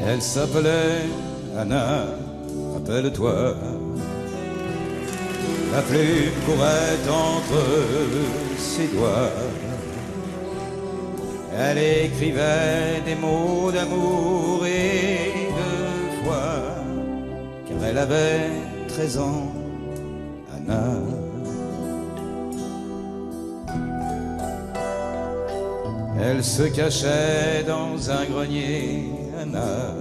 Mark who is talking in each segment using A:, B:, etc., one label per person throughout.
A: Elle s'appelait Anna, rappelle-toi. La plume courait entre ses doigts. Elle écrivait des mots d'amour et de foi, car elle avait 13 ans, Anna. Elle se cachait dans un grenier, Anna.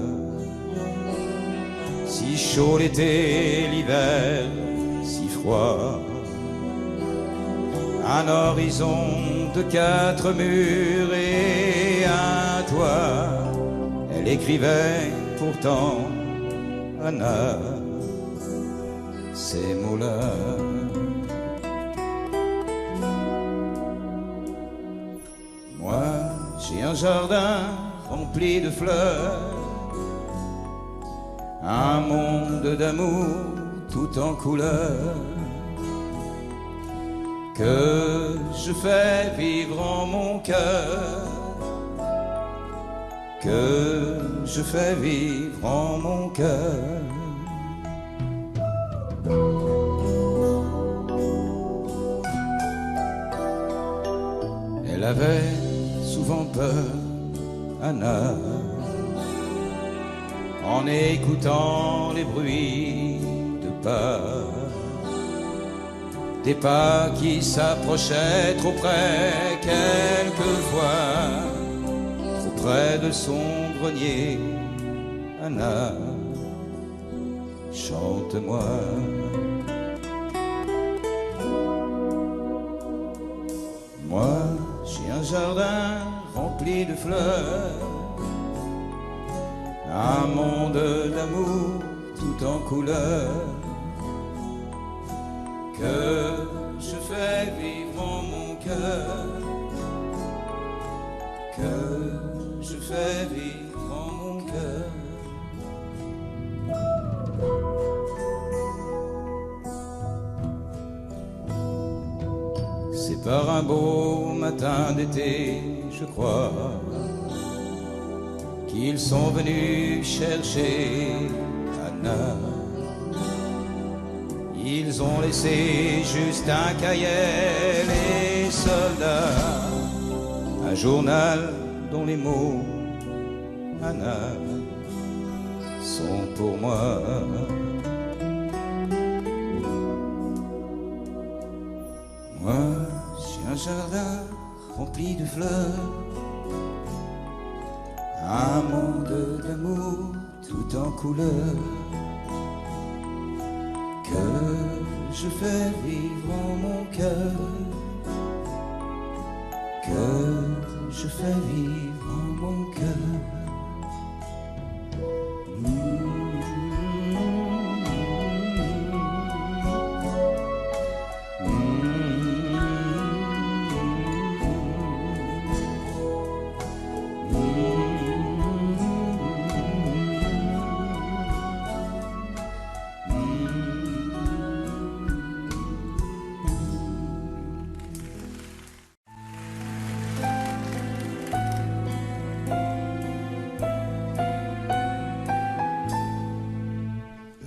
A: Si chaud l'été, l'hiver, si froid. Un horizon de 4 murs et un toit. Elle écrivait pourtant, Anna, ces mots-là. Moi, j'ai un jardin rempli de fleurs, un monde d'amour tout en couleurs, que je fais vivre en mon cœur, que je fais vivre en mon cœur. Elle avait souvent peur, Anna, en écoutant les bruits de pas, des pas qui s'approchaient trop près, quelquefois, trop près de son grenier. Anna, chante-moi. Moi, j'ai un jardin rempli de fleurs, un monde d'amour tout en couleurs, que je fais vivre en mon cœur, que je fais vivre en mon cœur. C'est par un beau matin d'été, je crois, qu'ils sont venus chercher Anna. Ils ont laissé juste un cahier, les soldats, un journal dont les mots, Anna, sont pour moi. Moi, j'ai un jardin rempli de fleurs, un monde d'amour tout en couleurs, que je fais vivre en mon cœur, que je fais vivre en mon cœur.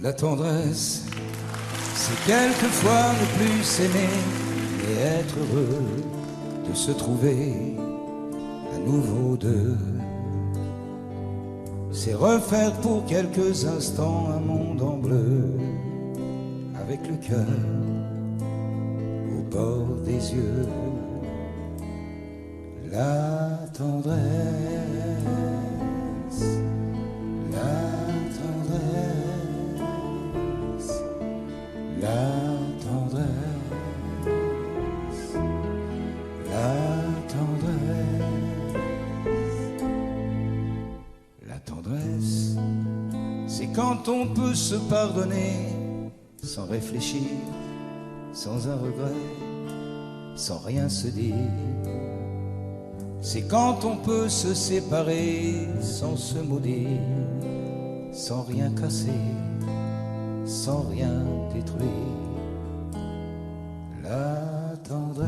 A: La tendresse, c'est quelquefois ne plus s'aimer et être heureux de se trouver à nouveau deux. C'est refaire pour quelques instants un monde en bleu, avec le cœur au bord des yeux. La tendresse, la tendresse, la tendresse, la tendresse. La tendresse, c'est quand on peut se pardonner sans réfléchir, sans un regret, sans rien se dire. C'est quand on peut se séparer sans se maudire, sans rien casser, sans rien détruire. La tendresse,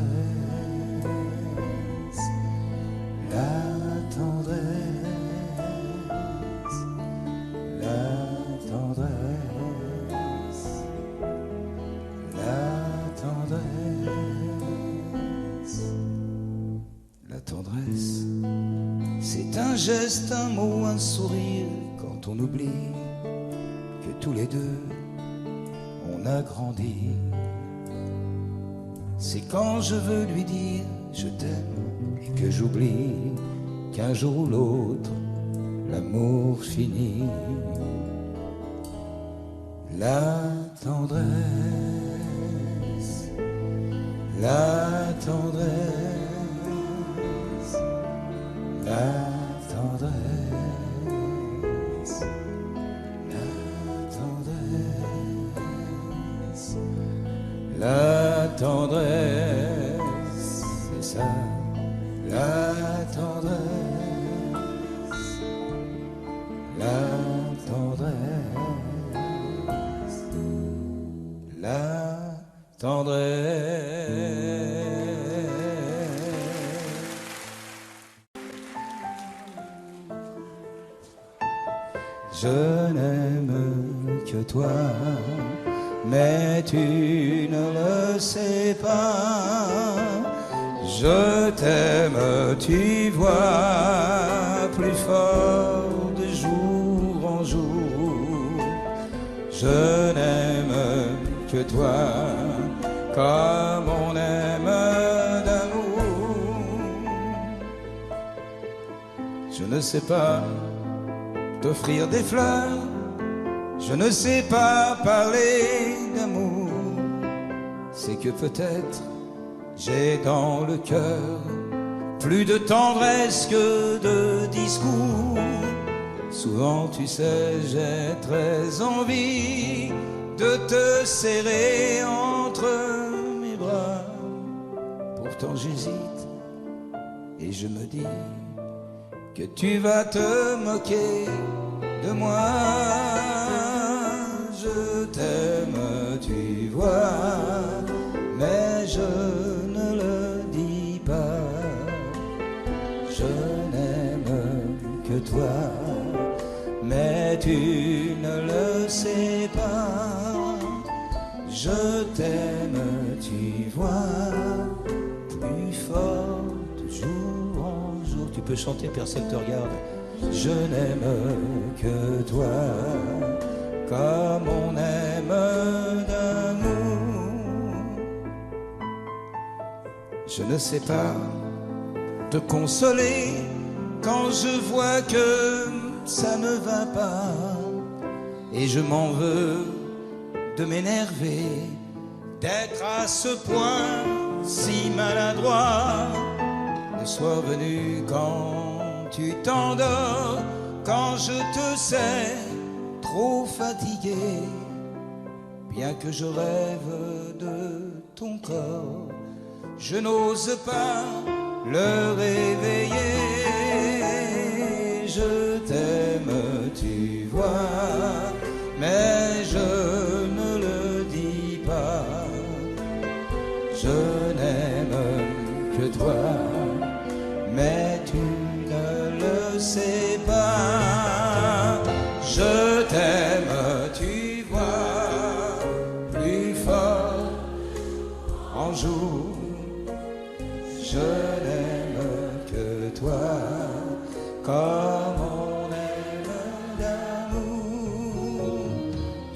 A: la tendresse, C'est un geste, un mot, un sourire quand on oublie que tous les deux on a grandi. C'est quand je veux lui dire je t'aime et que j'oublie qu'un jour ou l'autre l'amour finit. La tendresse, la tendresse, la tendresse, la tendresse, la tendresse, c'est ça, la tendresse, la tendresse, la tendresse. Je n'aime que toi, mais tu ne le sais pas. Je t'aime, tu vois, plus fort de jour en jour. Je n'aime que toi, comme on aime d'amour. Je ne sais pas t'offrir des fleurs, je ne sais pas parler d'amour. C'est que peut-être j'ai dans le cœur plus de tendresse que de discours. Souvent tu sais j'ai très envie de te serrer entre mes bras. Pourtant j'hésite et je me dis que tu vas te moquer de moi. Je t'aime, tu vois, mais je ne le dis pas. Je n'aime que toi, mais tu ne le sais pas. Je t'aime, tu vois, plus fort de jour en jour. Tu peux chanter, personne te regarde. Je n'aime que toi, comme on aime d'amour. Je ne sais pas te consoler quand je vois que ça ne va pas. Et je m'en veux de m'énerver, d'être à ce point si maladroit. Le soir venu quand tu t'endors, quand je te sais trop fatigué, bien que je rêve de ton corps, je n'ose pas le réveiller. Je t'aime, tu vois, mais je ne le dis pas. Je n'aime que toi, mais tu ne le sais pas. Je t'aime, tu vois, plus fort en jour. Je n'aime que toi, comme on aime d'amour.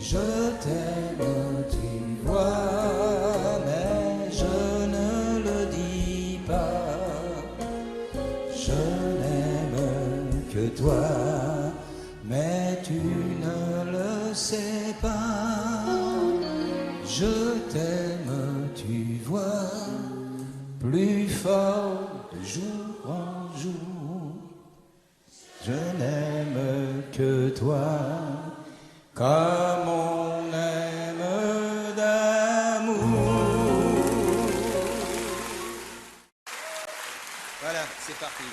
A: Je t'aime, tu vois, mais je ne le dis pas. Je n'aime que toi, mais tu ne le sais pas. Je t'aime, tu vois, plus fort de jour en jour. Je n'aime que toi, comme on aime d'amour. Voilà, c'est parti.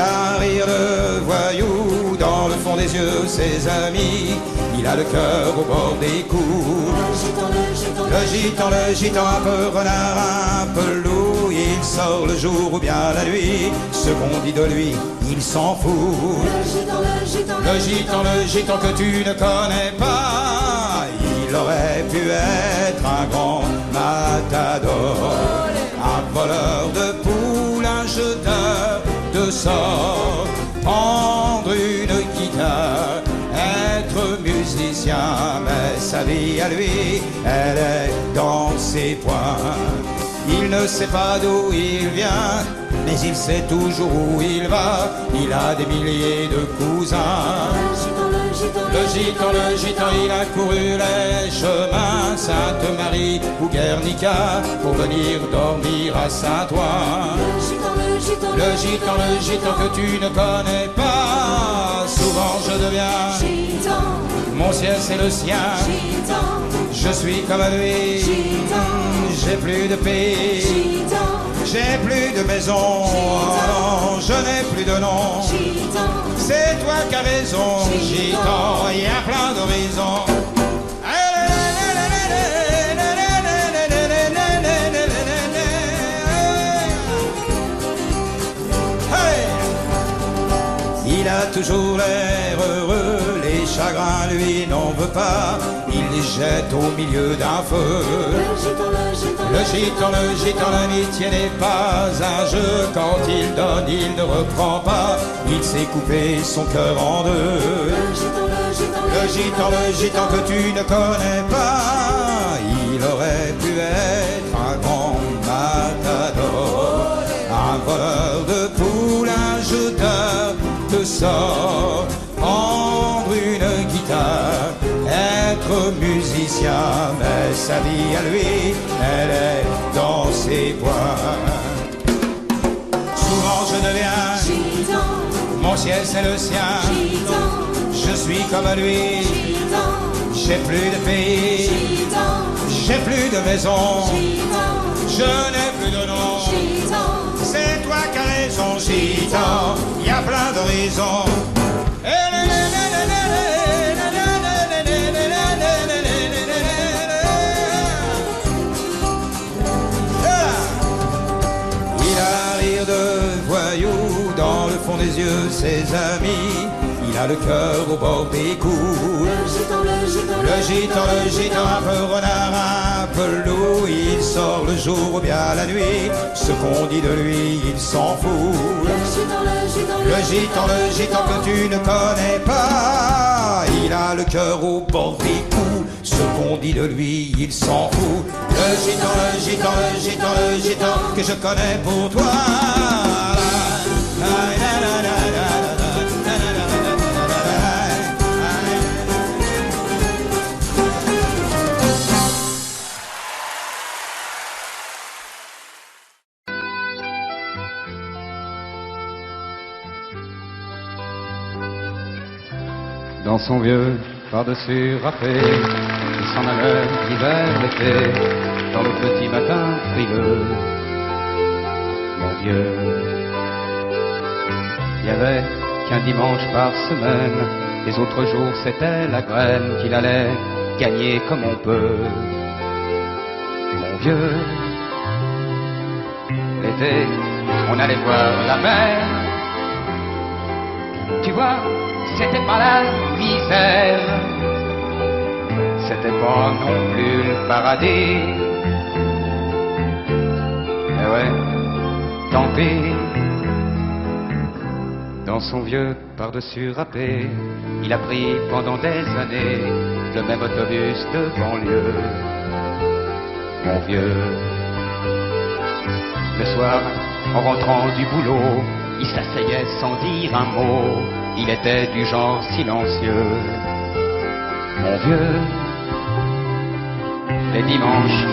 A: a un rire de voyou, dans le fond des yeux ses amis. Il a le cœur au bord des coups. Le gitan, un peu renard, un peu loup. Il sort le jour ou bien la nuit. Ce qu'on dit de lui, il s'en fout. Le gitan que tu ne connais pas. Il aurait pu être un grand matador, un voleur de poules, un jeteur de sorts, prendre une guitare, être musicien, mais sa vie à lui, elle est dans ses poings. Il ne sait pas d'où il vient, mais il sait toujours où il va. Il a des milliers de cousins. Le gitan, il a couru les chemins, Sainte-Marie ou Guernica, pour venir dormir à Saint-Ouen. Le gitan que tu ne connais pas. Souvent je deviens gitan. Mon ciel c'est le sien. Gitan. Je suis comme lui. Gitan. J'ai plus de pays. Gitan. J'ai plus de maison. Oh, je n'ai plus de nom. Gitan. C'est toi qui as raison. Gitan, il y a plein d'horizons. Il a toujours l'air heureux, les chagrins lui n'en veut pas, il les jette au milieu d'un feu. Le gitan, l'amitié n'est pas un jeu, quand il donne il ne reprend pas, il s'est coupé son cœur en deux. Le gitan que tu ne connais pas, il aurait pu être un grand matador, un voleur de poules, un jeteur de sort, prendre une guitare, être musicien, mais sa vie à lui, elle est dans ses poings. Souvent je deviens gitan, mon ciel c'est le sien. Gitan. Je suis comme lui. Gitan. J'ai plus de pays. Gitan. J'ai plus de maison. Gitan. Je n'ai plus de nom. Gitan. C'est toi qui as raison, gitan, il y a plein d'horizons. Il a un rire de voyou, dans le fond des yeux ses amis. Il a le cœur au bord des coups. Le gitan, un peu renard, un peu loup. Il sort le jour ou bien la nuit. Ce qu'on dit de lui, il s'en fout. Le gitan que tu ne connais pas. Il a le cœur au bord des coups. Ce qu'on dit de lui, il s'en fout. Le gitan que je connais pour toi.
B: Dans son vieux par-dessus râpé, il s'en allait l'hiver, l'été, dans le petit matin frileux. Mon vieux, il y avait qu'un dimanche par semaine, les autres jours c'était la graine qu'il allait gagner comme on peut. Mon vieux, l'été, on allait voir la mer, tu vois, c'était pas la misère, c'était pas non plus le paradis. Mais ouais, tant pis. Dans son vieux par-dessus râpé, il a pris pendant des années le même autobus de banlieue. Mon vieux, le soir, en rentrant du boulot, il s'asseyait sans dire un mot. Il était du genre silencieux. Mon vieux, les dimanches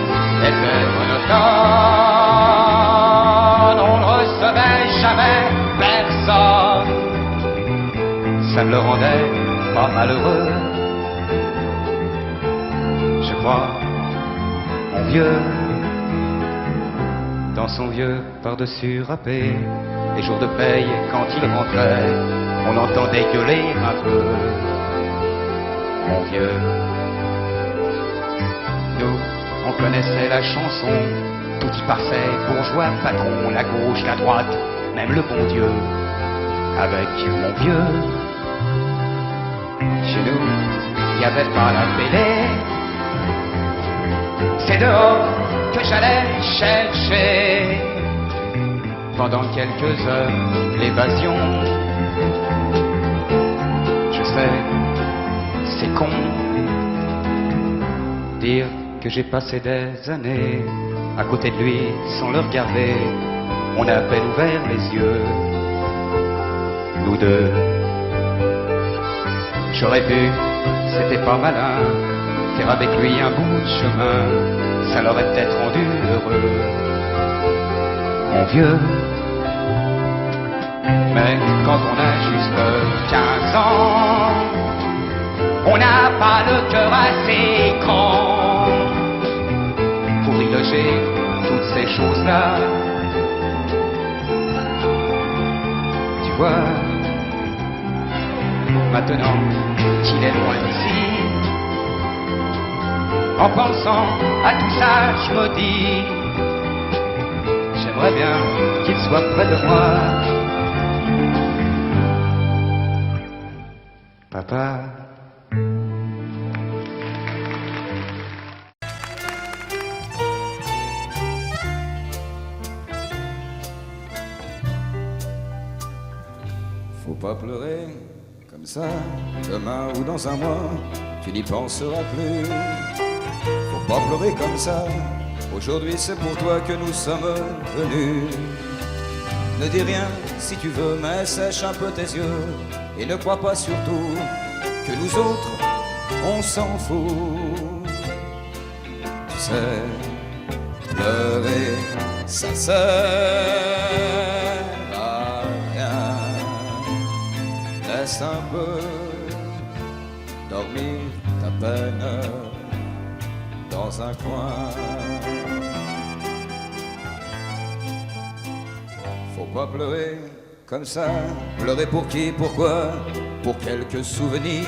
B: étaient monotones. On ne recevait jamais personne. Ça ne le rendait pas malheureux. Je crois, mon vieux, dans son vieux par-dessus râpé, les jours de paye, quand il rentrait, on l'entendait gueuler un peu. Mon vieux, nous, on connaissait la chanson, tout y passait, bourgeois, patron, la gauche, la droite, même le bon Dieu. Avec mon vieux, chez nous, il n'y avait pas la télé. C'est dehors que j'allais chercher, pendant quelques heures, l'évasion. Je sais, c'est con, dire que j'ai passé des années à côté de lui sans le regarder. On a à peine ouvert les yeux, nous deux. J'aurais pu, c'était pas malin, faire avec lui un bout de chemin, ça l'aurait peut-être rendu heureux, mon vieux. Mais quand on a juste 15 ans, on n'a pas le cœur assez grand pour y loger toutes ces choses-là. Tu vois, maintenant qu'il est loin d'ici, en pensant à tout ça, je me dis, j'aimerais bien qu'il soit près de moi. Papa.
A: Faut pas pleurer comme ça, demain ou dans un mois, tu n'y penseras plus. Faut pas pleurer comme ça, aujourd'hui c'est pour toi que nous sommes venus. Ne dis rien si tu veux, mais sèche un peu tes yeux, et ne crois pas surtout que nous autres, on s'en fout. Tu sais, pleurer, ça sert à rien. Laisse un peu dormir ta peine dans un coin. Faut pas pleurer comme ça. Pleurer pour qui, pourquoi? Pour quelques souvenirs,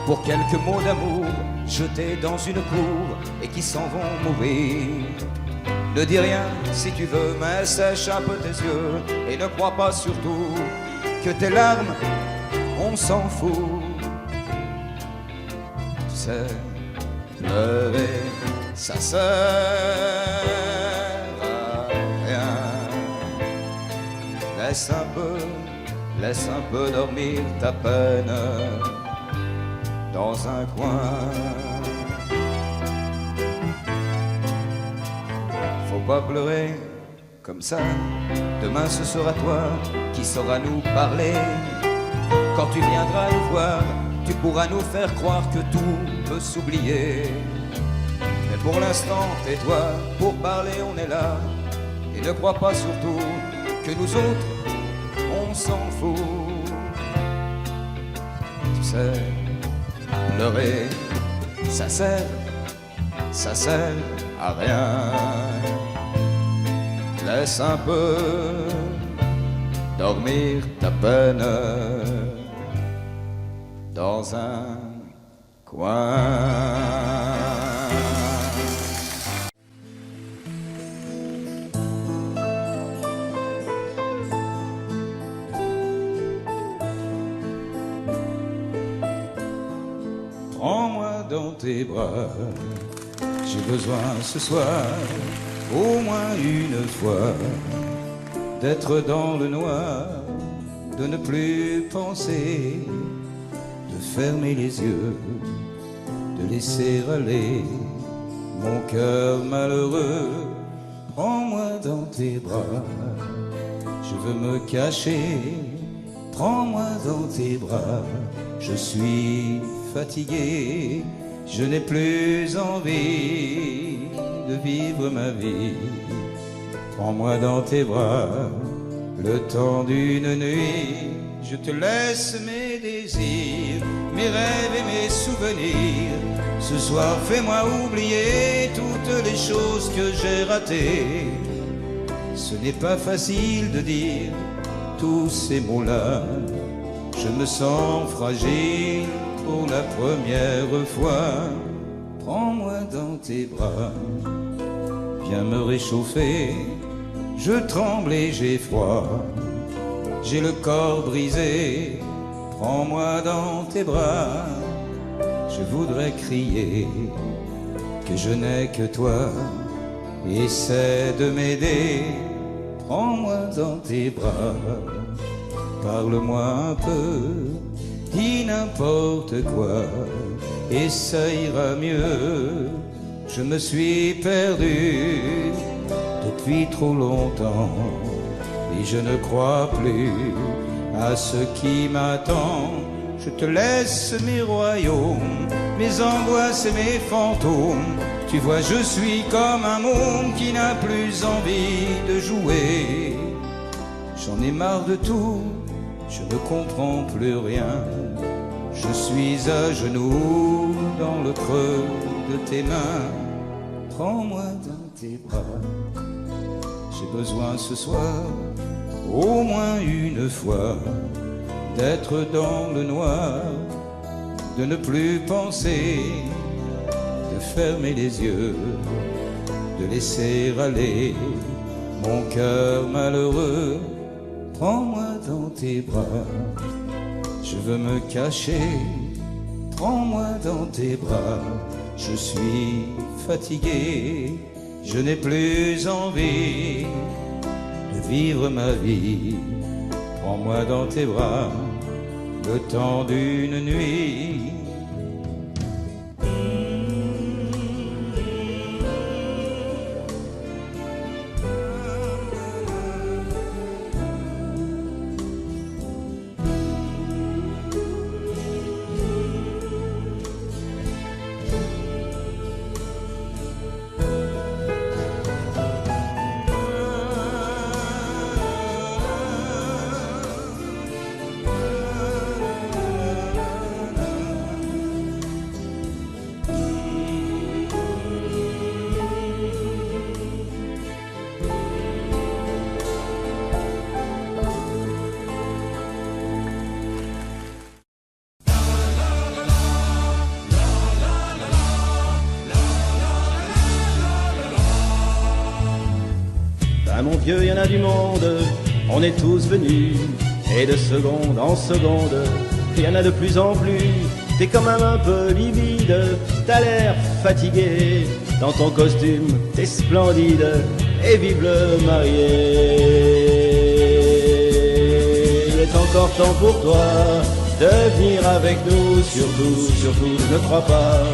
A: pour quelques mots d'amour jetés dans une cour et qui s'en vont mourir. Ne dis rien si tu veux, mais sèche un peu tes yeux, et ne crois pas surtout que tes larmes, on s'en fout. Tu sais, pleurer, ça sert à rien. Laisse un peu dormir ta peine dans un coin. Faut pas pleurer comme ça, demain ce sera toi qui sauras nous parler. Quand tu viendras nous voir, tu pourras nous faire croire que tout peut s'oublier. Mais pour l'instant, tais-toi, pour parler on est là. Et ne crois pas surtout que nous autres, on s'en fout. Tu sais, pleurer, ça sert à rien. Laisse un peu dormir ta peine dans un coin. Prends-moi dans tes bras, j'ai besoin ce soir, au moins une fois, d'être dans le noir, de ne plus penser, de fermer les yeux, de laisser aller mon cœur malheureux. Prends-moi dans tes bras, je veux me cacher, prends-moi dans tes bras, je suis fatigué, je n'ai plus envie de vivre ma vie. Prends-moi dans tes bras, le temps d'une nuit, je te laisse mes désirs, mes rêves et mes souvenirs. Ce soir fais-moi oublier toutes les choses que j'ai ratées. Ce n'est pas facile de dire tous ces mots-là. Je me sens fragile pour la première fois. Prends-moi dans tes bras, viens me réchauffer. Je tremble et j'ai froid, j'ai le corps brisé. Prends-moi dans tes bras, je voudrais crier que je n'ai que toi. Essaie de m'aider, prends-moi dans tes bras. Parle-moi un peu, dis n'importe quoi, et ça ira mieux. Je me suis perdu depuis trop longtemps, et je ne crois plus à ce qui m'attend. Je te laisse mes royaumes, mes angoisses et mes fantômes. Tu vois, je suis comme un môme qui n'a plus envie de jouer. J'en ai marre de tout, je ne comprends plus rien. Je suis à genoux dans le creux de tes mains. Prends-moi dans tes bras. J'ai besoin ce soir, au moins une fois, d'être dans le noir, de ne plus penser, de fermer les yeux, de laisser aller mon cœur malheureux. Prends-moi dans tes bras, je veux me cacher. Prends-moi dans tes bras, je suis fatigué, je n'ai plus envie de vivre ma vie. Prends-moi dans tes bras, le temps d'une nuit.
C: Ah mon vieux, y en a du monde, on est tous venus, et de seconde en seconde, y en a de plus en plus. T'es quand même un peu livide, t'as l'air fatigué, dans ton costume t'es splendide, et vive le marié. Il est encore temps pour toi de venir avec nous, surtout ne crois pas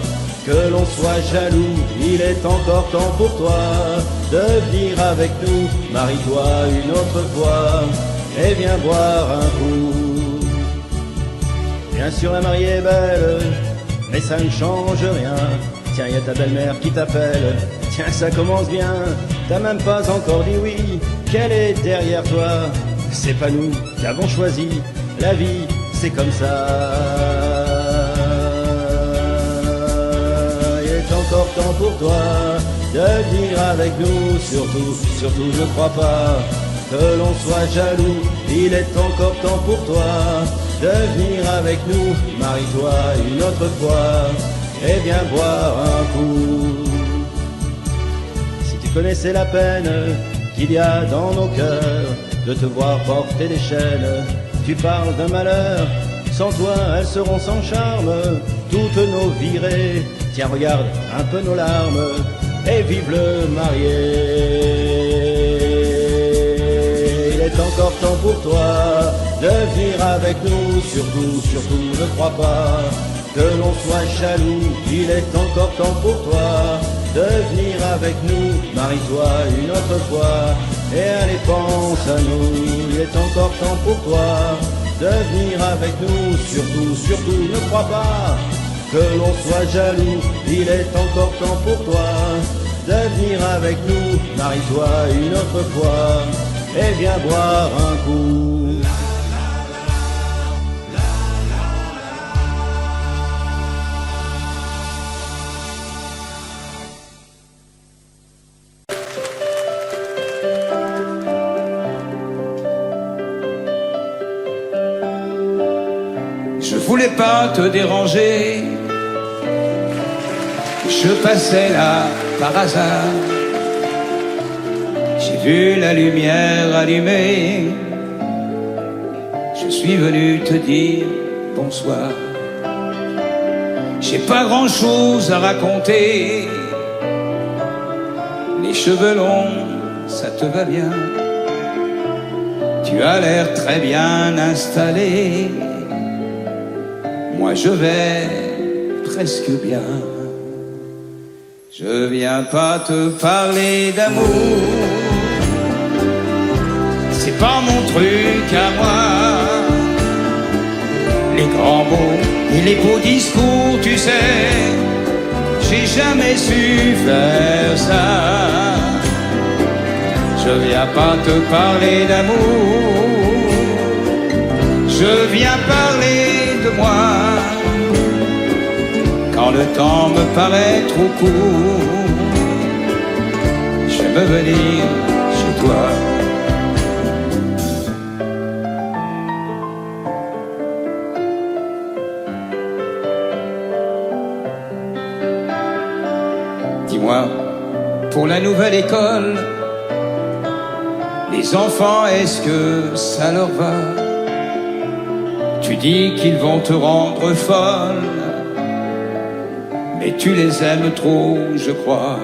C: que l'on soit jaloux. Il est encore temps pour toi de venir avec nous, marie-toi une autre fois et viens boire un coup. Bien sûr la mariée est belle, mais ça ne change rien. Tiens, y a ta belle-mère qui t'appelle, tiens ça commence bien. T'as même pas encore dit oui, qu'elle est derrière toi. C'est pas nous qui avons choisi, la vie c'est comme ça. Encore temps pour toi de venir avec nous, surtout ne crois pas que l'on soit jaloux. Il est encore temps pour toi de venir avec nous, marie-toi une autre fois et viens boire un coup. Si tu connaissais la peine qu'il y a dans nos cœurs de te voir porter des chaînes, tu parles d'un malheur, sans toi elles seront sans charme, toutes nos virées. Tiens, regarde un peu nos larmes et vive le marié. Il est encore temps pour toi de venir avec nous, surtout ne crois pas que l'on soit jaloux. Il est encore temps pour toi de venir avec nous, marie-toi une autre fois et allez pense à nous. Il est encore temps pour toi de venir avec nous, surtout ne crois pas que l'on soit jaloux. Il est encore temps pour toi de venir avec nous, marie-toi une autre fois et viens boire un coup.
A: Je voulais pas te déranger, je passais là par hasard. J'ai vu la lumière allumée, je suis venu te dire bonsoir. J'ai pas grand chose à raconter, les cheveux longs, ça te va bien. Tu as l'air très bien installé, moi je vais presque bien. Je viens pas te parler d'amour, c'est pas mon truc à moi. Les grands mots et les beaux discours, tu sais, j'ai jamais su faire ça. Je viens pas te parler d'amour, je viens parler de moi. Quand le temps me paraît trop court, je veux venir chez toi. Dis-moi, pour la nouvelle école, les enfants, est-ce que ça leur va? Tu dis qu'ils vont te rendre folle, mais tu les aimes trop, je crois.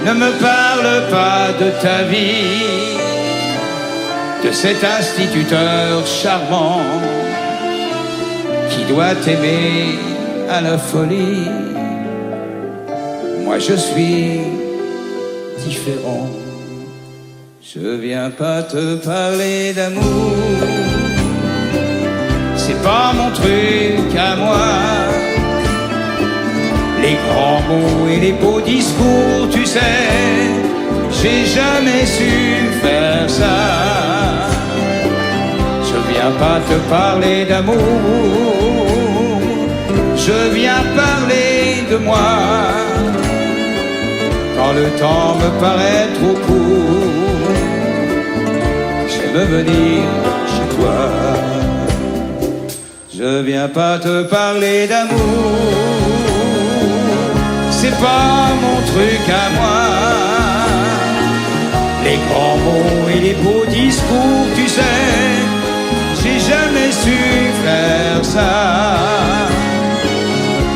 A: Ne me parle pas de ta vie, de cet instituteur charmant qui doit t'aimer à la folie. Moi je suis différent. Je viens pas te parler d'amour, c'est pas mon truc à moi. Les grands mots et les beaux discours, tu sais, j'ai jamais su faire ça. Je viens pas te parler d'amour, je viens parler de moi. Quand le temps me paraît trop court, j'aime venir chez toi. Je viens pas te parler d'amour, c'est pas mon truc à moi. Les grands mots et les beaux discours, tu sais, j'ai jamais su faire ça.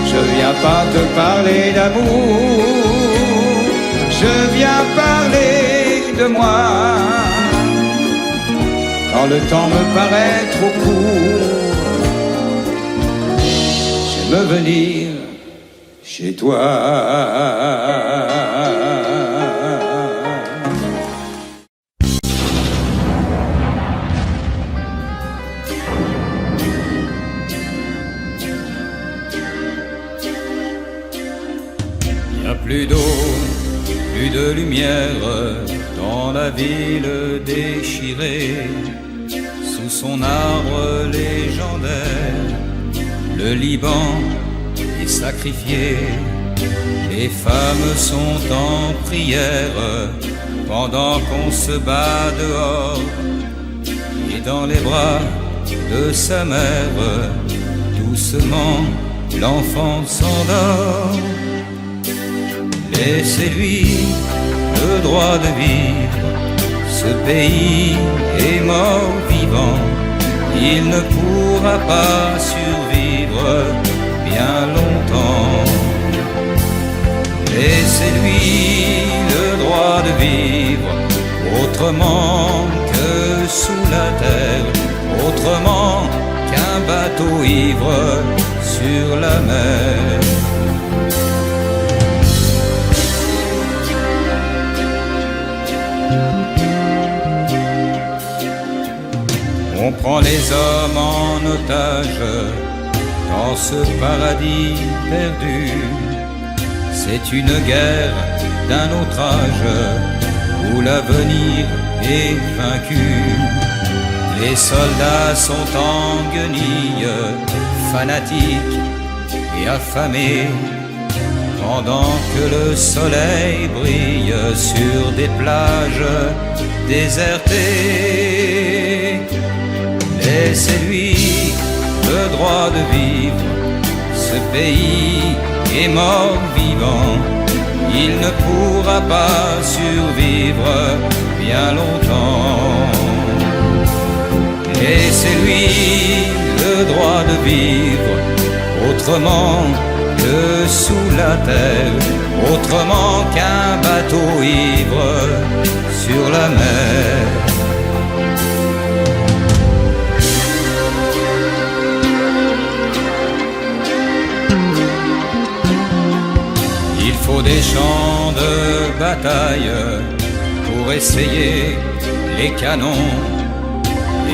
A: Je viens pas te parler d'amour, je viens parler de moi. Quand le temps me paraît trop court, j'aime venir chez toi. Il n'y a plus d'eau, plus de lumière dans la ville déchirée. Sous son arbre légendaire, le Liban est sacrifié. Les femmes sont en prière pendant qu'on se bat dehors. Et dans les bras de sa mère, doucement l'enfant s'endort. Laissez-lui le droit de vivre, ce pays est mort vivant. Il ne pourra pas survivre bien longtemps. Laissez-lui le droit de vivre autrement que sous la terre, autrement qu'un bateau ivre sur la mer. On prend les hommes en otage dans ce paradis perdu. C'est une guerre d'un autre âge où l'avenir est vaincu. Les soldats sont en guenilles, fanatiques et affamés, pendant que le soleil brille sur des plages désertées. Laissez-lui le droit de vivre. Ce pays est mort vivant, il ne pourra pas survivre bien longtemps. Et c'est lui le droit de vivre autrement que sous la terre, autrement qu'un bateau ivre sur la mer. Il faut des champs de bataille pour essayer les canons,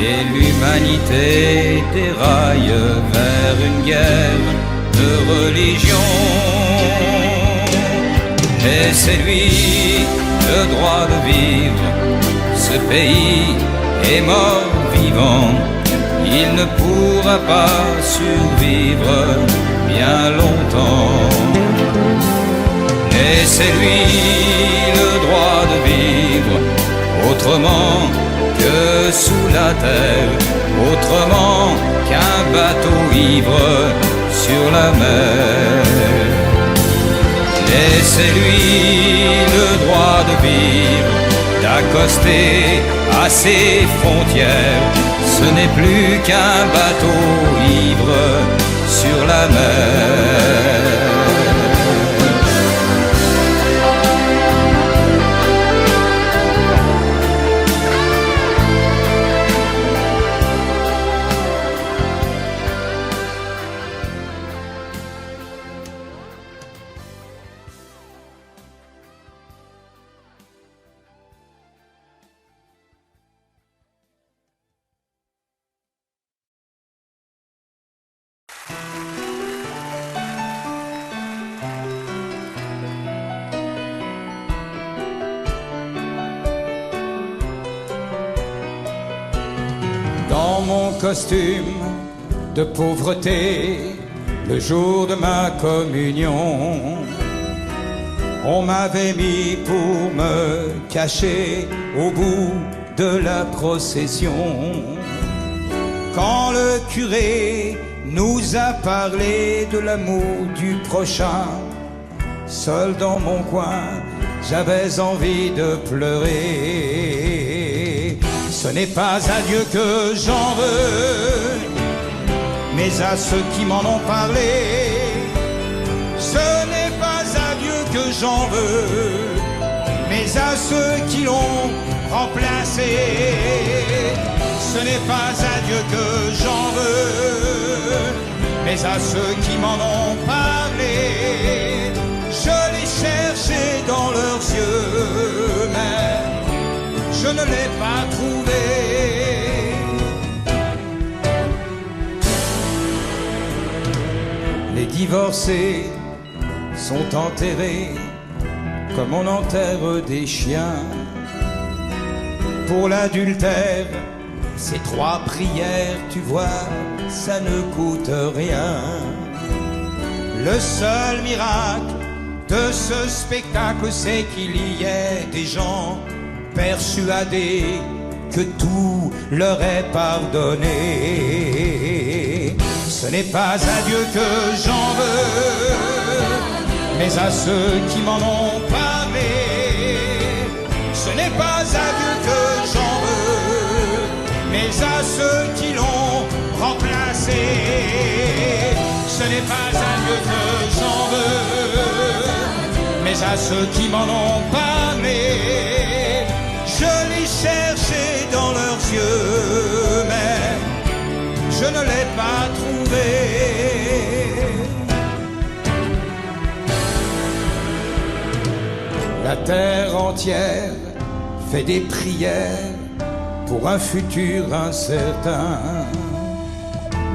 A: et l'humanité déraille vers une guerre de religion. Et c'est lui le droit de vivre. Ce pays est mort vivant, il ne pourra pas survivre bien longtemps. Et c'est lui le droit de vivre autrement que sous la terre, autrement qu'un bateau ivre sur la mer. Et c'est lui le droit de vivre, d'accoster à ses frontières. Ce n'est plus qu'un bateau ivre sur la mer. Dans mon costume de pauvreté, le jour de ma communion, on m'avait mis pour me cacher au bout de la procession. Quand le curé nous a parlé de l'amour du prochain, seul dans mon coin, j'avais envie de pleurer. Ce n'est pas à Dieu que j'en veux, mais à ceux qui m'en ont parlé. Ce n'est pas à Dieu que j'en veux, mais à ceux qui l'ont remplacé. Ce n'est pas à Dieu que j'en veux, mais à ceux qui m'en ont parlé. Je l'ai cherché dans leurs yeux, mais je ne l'ai pas trouvé. Les divorcés sont enterrés comme on enterre des chiens. Pour l'adultère, ces 3 prières, tu vois, ça ne coûte rien. Le seul miracle de ce spectacle, c'est qu'il y ait des gens persuadés que tout leur est pardonné. Ce n'est pas à Dieu que j'en veux, mais à ceux qui m'en ont parlé. Ce n'est pas à Dieu que j'en veux, mais à ceux qui l'ont remplacé. Ce n'est pas à Dieu que j'en veux, mais à ceux qui m'en ont parlé. Je l'ai cherché dans leurs yeux, mais je ne l'ai pas trouvé. La terre entière fait des prières pour un futur incertain.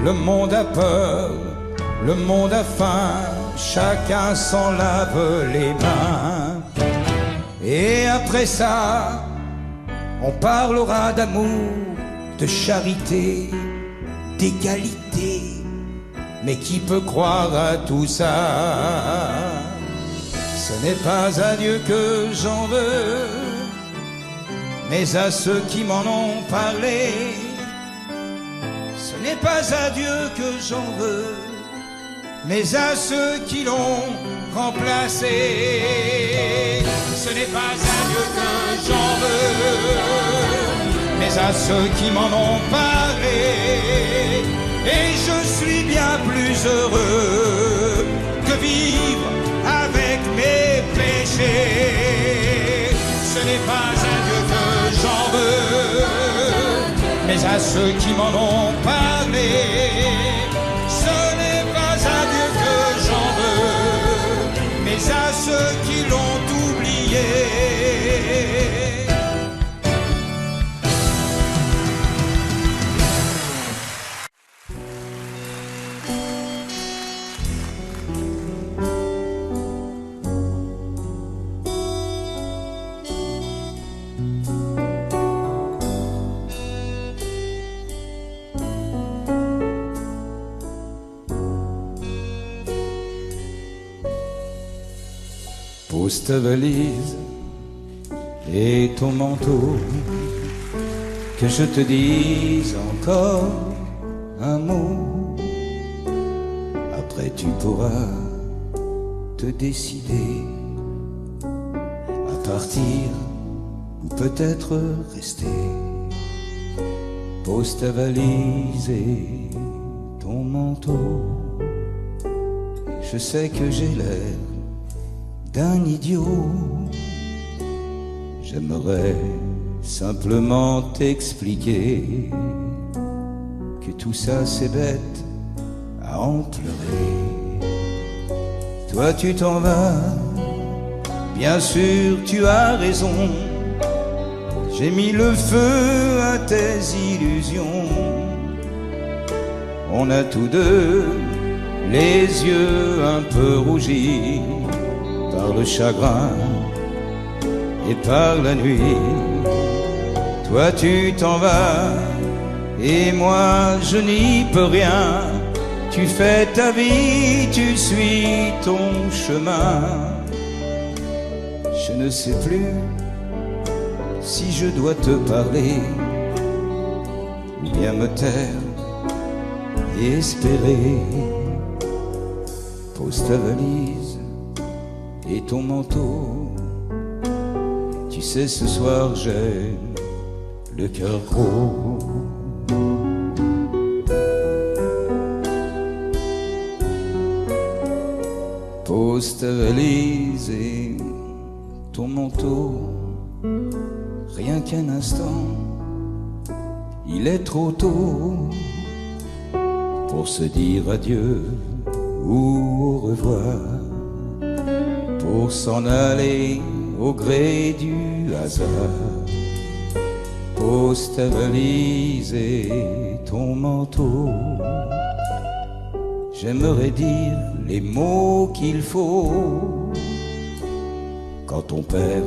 A: Le monde a peur, le monde a faim, chacun s'en lave les mains. Et après ça, on parlera d'amour, de charité, d'égalité. Mais qui peut croire à tout ça? Ce n'est pas à Dieu que j'en veux, mais à ceux qui m'en ont parlé. Ce n'est pas à Dieu que j'en veux, mais à ceux qui l'ont remplacé. Ce n'est pas à Dieu que j'en veux, mais à ceux qui m'en ont parlé. Et je suis bien plus heureux que vivre avec mes péchés. Ce n'est pas à Dieu que j'en veux, mais à ceux qui m'en ont parlé. Ce n'est pas à Dieu que j'en veux, mais à ceux qui l'ont oublié. Pose ta valise et ton manteau, que je te dise encore un mot. Après tu pourras te décider à partir ou peut-être rester. Pose ta valise et ton manteau. Je sais que j'ai l'air d'un idiot, j'aimerais simplement t'expliquer que tout ça c'est bête à en pleurer. Toi tu t'en vas, bien sûr tu as raison, j'ai mis le feu à tes illusions. On a tous deux les yeux un peu rougis par le chagrin et par la nuit. Toi tu t'en vas et moi je n'y peux rien. Tu fais ta vie, tu suis ton chemin. Je ne sais plus si je dois te parler ou bien me taire et espérer. Pose ta valise et ton manteau. Tu sais ce soir j'ai le cœur gros. Pose ta valise et ton manteau. Rien qu'un instant, il est trop tôt pour se dire adieu ou au revoir, pour s'en aller au gré du hasard. Pose ta valise et ton manteau. J'aimerais dire les mots qu'il faut quand on perd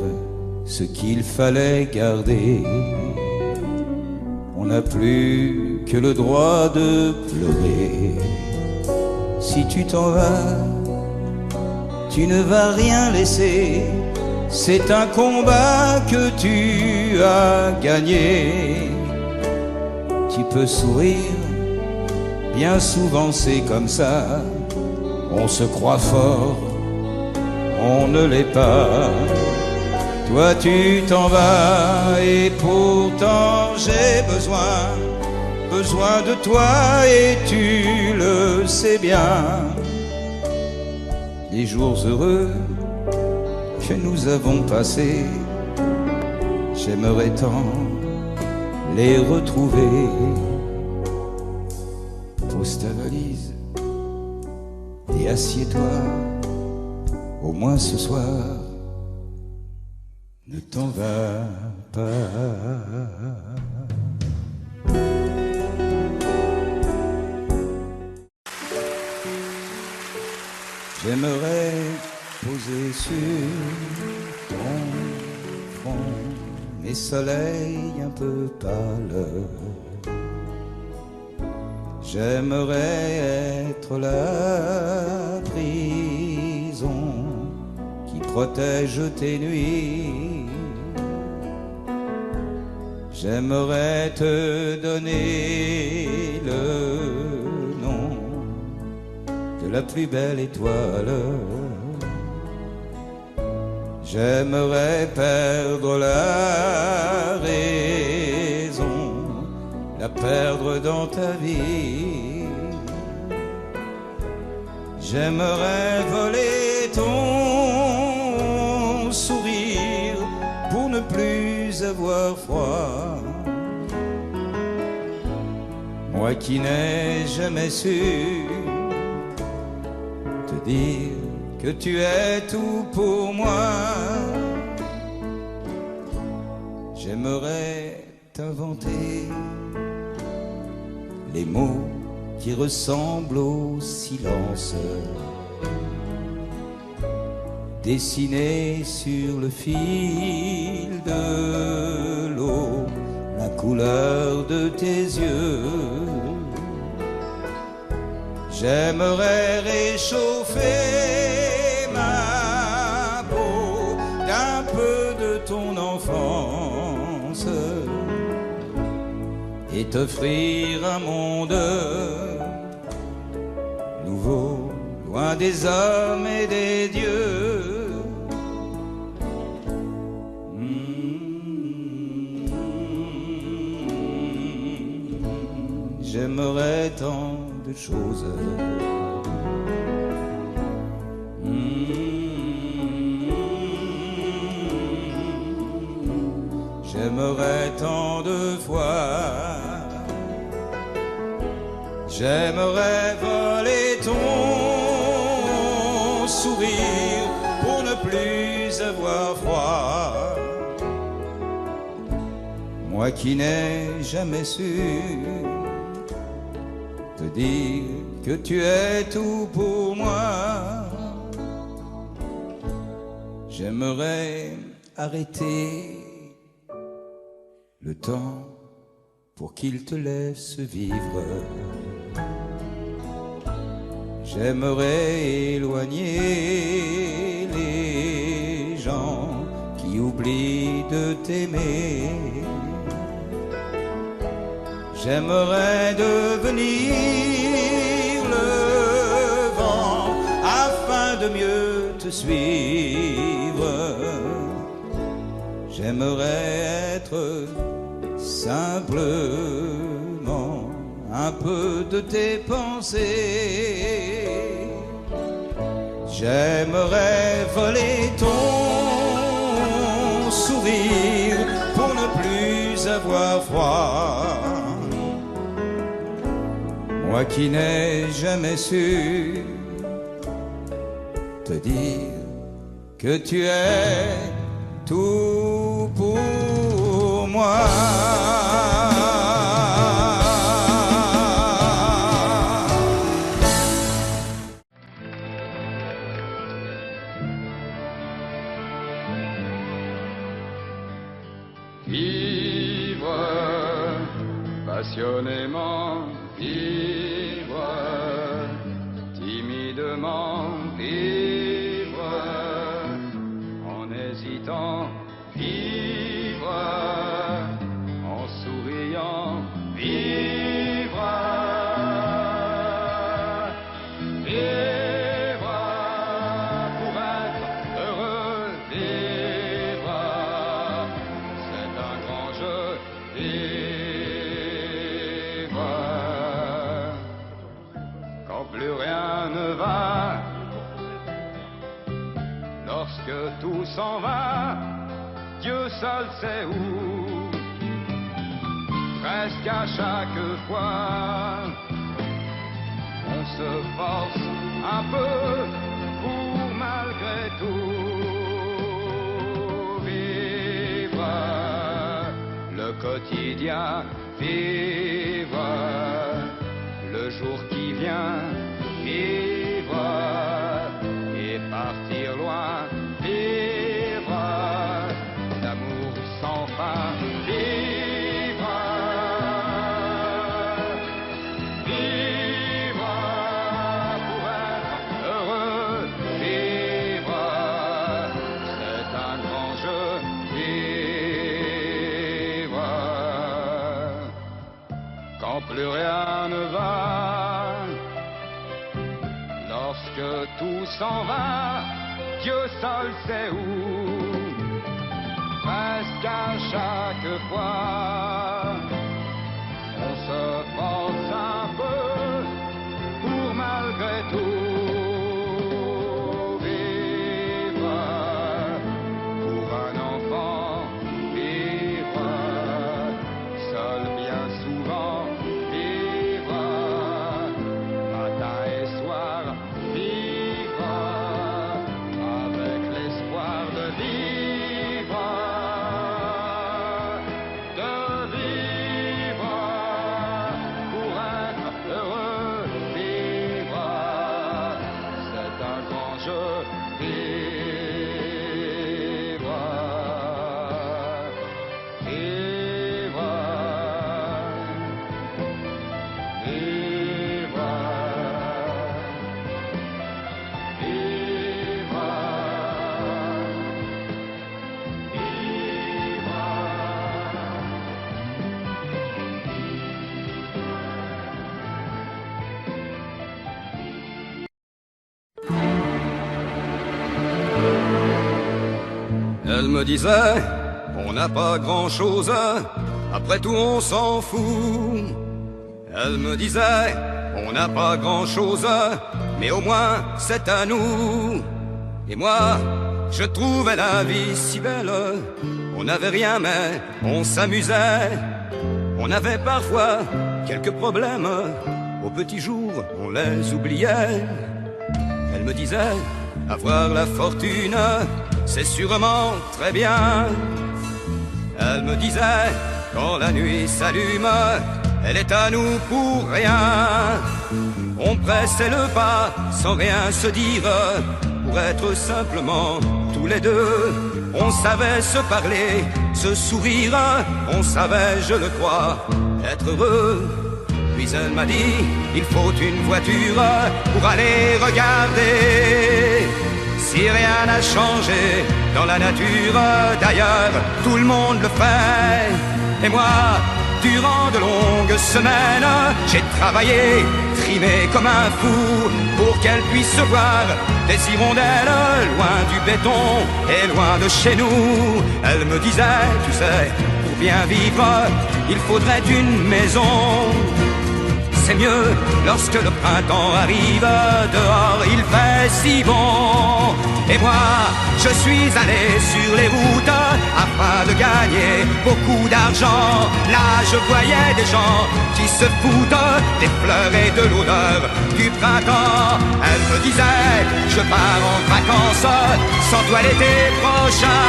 A: ce qu'il fallait garder. On n'a plus que le droit de pleurer. Si tu t'en vas, tu ne vas rien laisser. C'est un combat que tu as gagné. Tu peux sourire, bien souvent c'est comme ça. On se croit fort, on ne l'est pas. Toi tu t'en vas et pourtant j'ai besoin de toi et tu le sais bien. Les jours heureux que nous avons passés, j'aimerais tant les retrouver. Pose ta valise et assieds-toi, au moins ce soir, ne t'en vas pas. J'aimerais poser sur ton front mes soleils un peu pâles. J'aimerais être la prison qui protège tes nuits. J'aimerais te donner le la plus belle étoile. J'aimerais perdre la raison, la perdre dans ta vie. J'aimerais voler ton sourire pour ne plus avoir froid. Moi qui n'ai jamais su te dire que tu es tout pour moi. J'aimerais t'inventer les mots qui ressemblent au silence, dessinés sur le fil de l'eau, la couleur de tes yeux. J'aimerais réchauffer ma peau d'un peu de ton enfance et t'offrir un monde nouveau, loin des hommes et des dieux. J'aimerais tant de choses. J'aimerais tant de fois. J'aimerais voler ton sourire pour ne plus avoir froid. Moi qui n'ai jamais su te dire que tu es tout pour moi. J'aimerais arrêter le temps pour qu'il te laisse vivre. J'aimerais éloigner les gens qui oublient de t'aimer. J'aimerais devenir le vent afin de mieux te suivre. J'aimerais être simplement un peu de tes pensées. J'aimerais voler ton sourire pour ne plus avoir froid. Moi qui n'ai jamais su te dire que tu es tout pour moi.
B: Vivre passionnément, vivre timidement, vivre en hésitant, vivre en souriant, vivre, vivre pour être heureux, vivre, c'est un grand jeu, vivre quand plus rien ne va. Lorsque tout s'en va, Dieu seul sait où. Presque à chaque fois, on se force un peu pour malgré tout vivre le quotidien, vivre le jour qui vient, vivre et partir loin, vivre d'amour sans fin, vivre, vivre pour être heureux, vivre, c'est un grand jeu, vivre quand plus rien ne va. que tout s'en va, Dieu seul sait où. Presque à chaque fois, on se force un peu pour malgré tout vivre. Pour un enfant, vivre seul bien souvent, vivre matin et soir, vivre avec l'espoir de vivre, pour être heureux, vivre, c'est un grand jeu, vivre, vivre, vivre,
A: Elle me disait, on n'a pas grand-chose, après tout on s'en fout. Elle me disait, on n'a pas grand-chose, mais au moins c'est à nous. Et moi, je trouvais la vie si belle, on n'avait rien mais on s'amusait. On avait parfois quelques problèmes, au petit jour on les oubliait. Elle me disait, avoir la fortune, c'est sûrement très bien. Elle me disait, quand la nuit s'allume, elle est à nous pour rien. On pressait le pas sans rien se dire, pour être simplement tous les deux. On savait se parler, se sourire, on savait, je le crois, être heureux. Puis elle m'a dit, il faut une voiture pour aller regarder si rien n'a changé dans la nature. D'ailleurs, tout le monde le fait. Et moi, durant de longues semaines, j'ai travaillé, trimé comme un fou, pour qu'elle puisse voir des hirondelles loin du béton et loin de chez nous. Elle me disait, tu sais, pour bien vivre, il faudrait une maison. C'est mieux lorsque le printemps arrive, dehors il fait si bon. Et moi, je suis allé sur les routes afin de gagner beaucoup d'argent. Là, je voyais des gens qui se foutent des fleurs et de l'odeur du printemps. Elle me disait, je pars en vacances sans toi l'été prochain.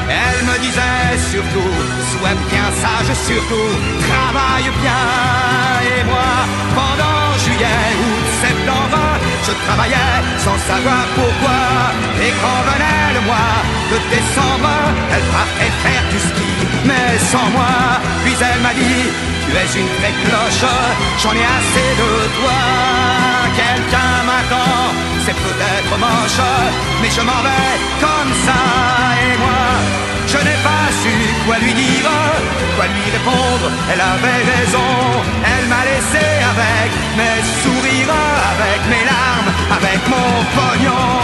A: Elle me disait surtout, sois bien sage, surtout travaille bien. Et moi, pendant juillet, août, septembre, je travaillais sans savoir pourquoi. Et quand venait le mois de décembre, elle partait faire du ski, mais sans moi. Puis elle m'a dit, tu es une vraie cloche, j'en ai assez de toi. Quelqu'un m'attend, c'est peut-être moche, mais je m'en vais comme ça. Et moi, je n'ai pas su quoi lui dire, quoi lui répondre, elle avait raison. Elle m'a laissé avec mes sourires, avec mes larmes, avec mon pognon.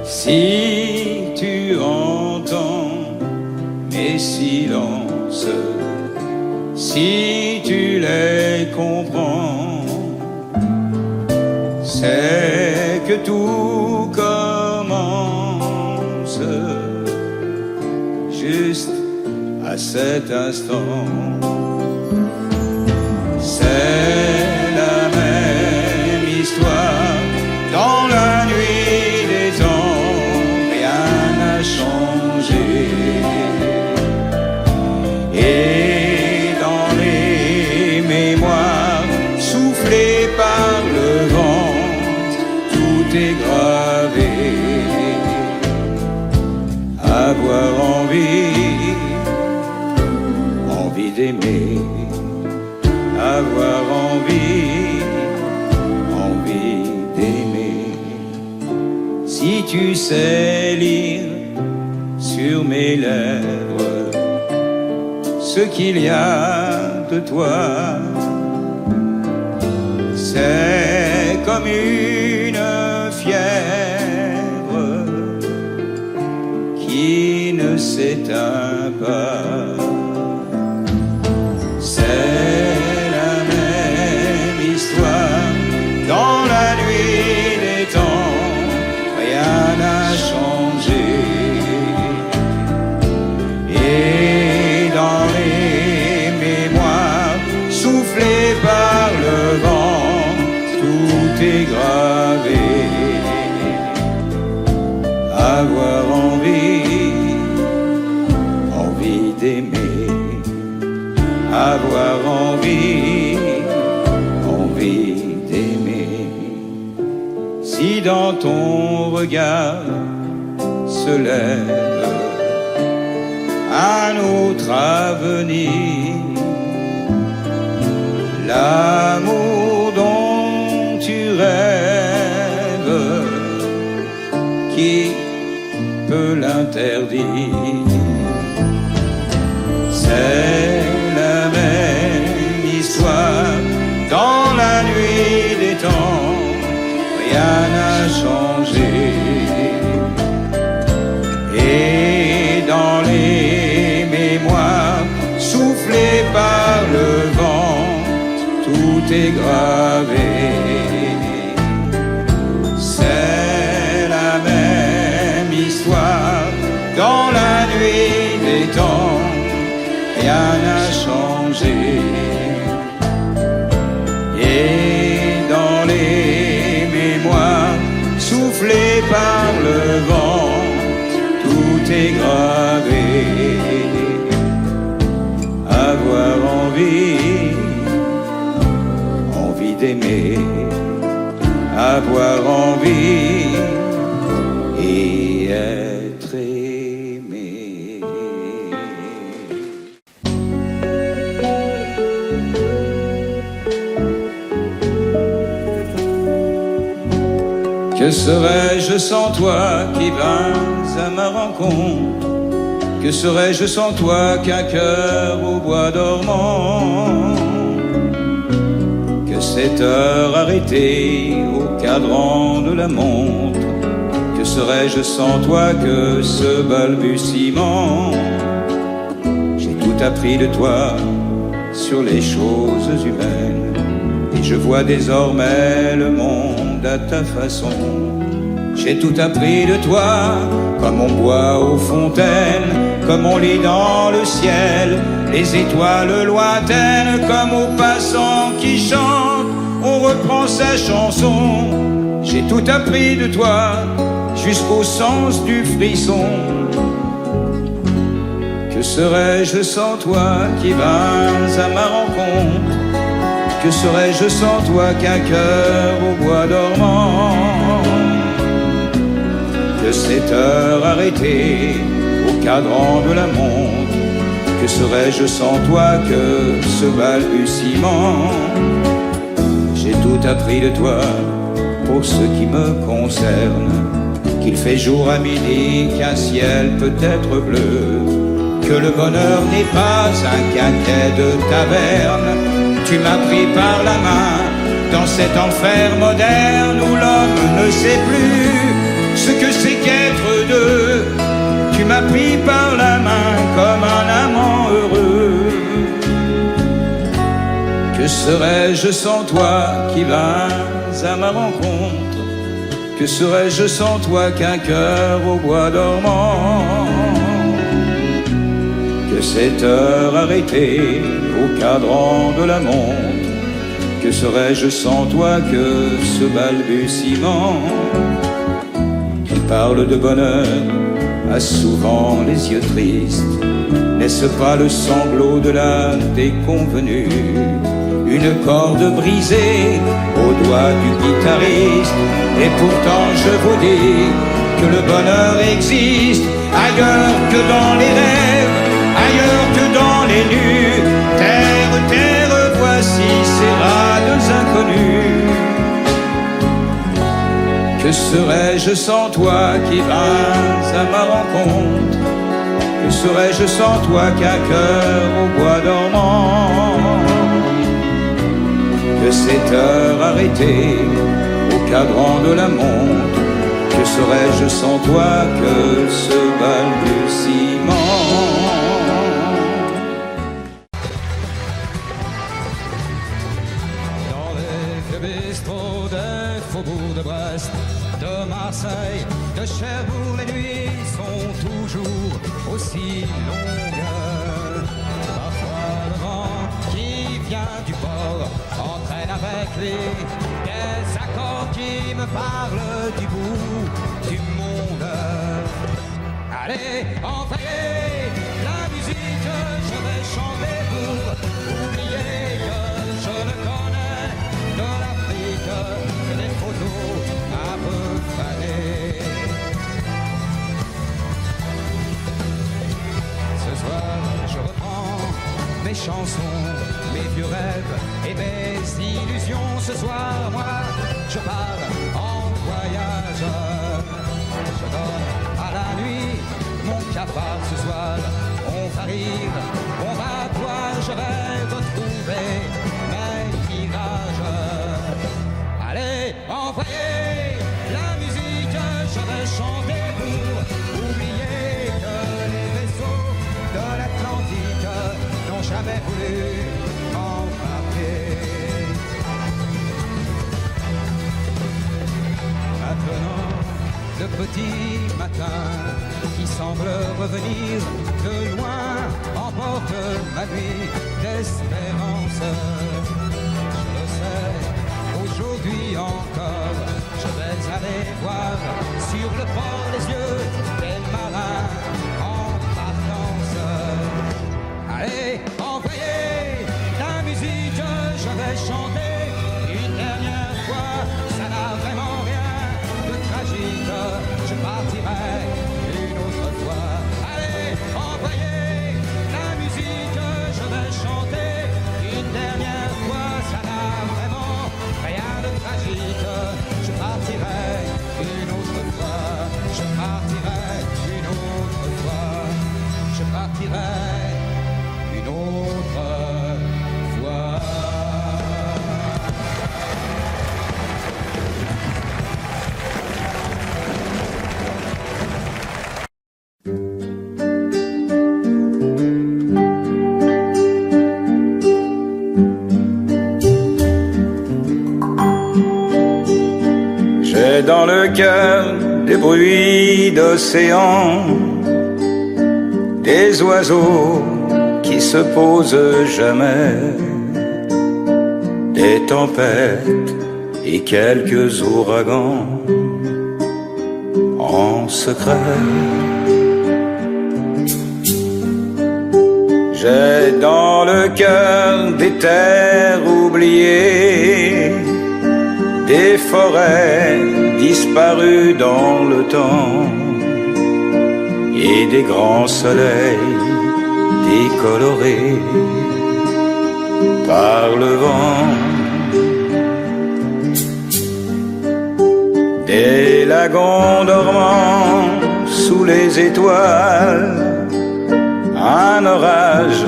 C: Si tu entends mes silences, si tu les comprends, c'est que tout commence juste à cet instant. C'est la même histoire dans la nuit des ans, rien n'a changé. Et dans les mémoires soufflées par le vent, tout est gravé. Avoir envie
A: d'aimer, avoir envie d'aimer. Si tu sais lire sur mes lèvres ce qu'il y a de toi, c'est comme une fièvre qui ne s'éteint pas. C'est la même histoire dans la nuit des temps, rien n'a changé. Et dans les mémoires soufflées par le vent, tout est gravé. Avoir envie d'aimer, avoir envie d'aimer. Si dans ton regard se lève un autre avenir, l'amour dont tu rêves, qui peut l'interdire? C'est la même histoire dans la nuit des temps, rien n'a changé. Et dans les mémoires soufflées par le vent, tout est gravé. C'est la même histoire dans la nuit des temps, rien n'a changé. Et dans les mémoires soufflées par le vent, tout est gravé. Avoir envie d'aimer, avoir envie et être aimé. Que serais-je sans toi qui vins à ma rencontre? Que serais-je sans toi qu'un cœur au bois dormant? Que cette heure arrêtée au cadran de la montre? Que serais-je sans toi que ce balbutiement? J'ai tout appris de toi sur les choses humaines, et je vois désormais le monde à ta façon. J'ai tout appris de toi, comme on boit aux fontaines, comme on lit dans le ciel les étoiles lointaines, comme aux passants qui chantent, on reprend sa chanson. J'ai tout appris de toi, jusqu'au sens du frisson. Que serais-je sans toi qui vins à ma rencontre? Que serais-je sans toi qu'un cœur au bois dormant? Que cette heure arrêtée au cadran de la montre? Que serais-je sans toi que ce balbutiement? J'ai tout appris de toi pour ce qui me concerne, qu'il fait jour à midi, qu'un ciel peut être bleu, que le bonheur n'est pas un quinquet de taverne. Tu m'as pris par la main dans cet enfer moderne où l'homme ne sait plus ce que c'est qu'être deux. Tu m'as pris par la main comme un amant heureux. Que serais-je sans toi qui vins à ma rencontre? Que serais-je sans toi qu'un cœur au bois dormant? Que cette heure arrêtée au cadran de la montre? Que serais-je sans toi que ce balbutiement? Qui parle de bonheur a souvent les yeux tristes. N'est-ce pas le sanglot de la déconvenue? Une corde brisée au doigt du guitariste. Et pourtant je vous dis que le bonheur existe ailleurs que dans les rêves, ailleurs que dans les nues. Que serais-je sans toi qui vins à ma rencontre? Que serais-je sans toi qu'un cœur au bois dormant? Que cette heure arrêtée au cadran de la montre? Que serais-je sans toi que ce balbutiement? Dans les vieux bistrots des faubourgs de Brest, de Marseille, de Cherbourg, les nuits sont toujours aussi longues. Parfois le vent qui vient du port entraîne avec lui des accords qui me parlent du bout du monde. Allez, envoyez la musique, je vais chanter pour oublier que je ne connais de l'Afrique que des photos à peu fanées. Ce soir, je reprends mes chansons, mes vieux rêves et mes illusions. Ce soir, moi, je pars en voyage. Je donne à la nuit mon cafard. Ce soir, on va rire, on va boire. Je vais retrouver mes mirages. Allez, envoyez la musique, je vais chanter pour oublier que les vaisseaux de l'Atlantique n'ont jamais voulu m'embarquer. Maintenant, le petit matin qui semble revenir de loin emporte ma nuit d'espérance. Je le sais, aujourd'hui encore, je vais aller voir sur le port les yeux des marins en partance. Allez, envoyez la musique, je vais chanter une dernière fois. Ça n'a vraiment rien de tragique, je partirai une autre fois. Allez, envoyez la musique, je vais chanter une dernière fois. Ça n'a vraiment rien de tragique, je partirai une autre fois. Je partirai une autre fois. Je partirai une autre fois. J'ai dans le cœur des bruits d'océan, des oiseaux qui se posent jamais, des tempêtes et quelques ouragans en secret. J'ai dans le cœur des terres oubliées, des forêts disparues dans le temps et des grands soleils décolorés par le vent, des lagons dormants sous les étoiles, un orage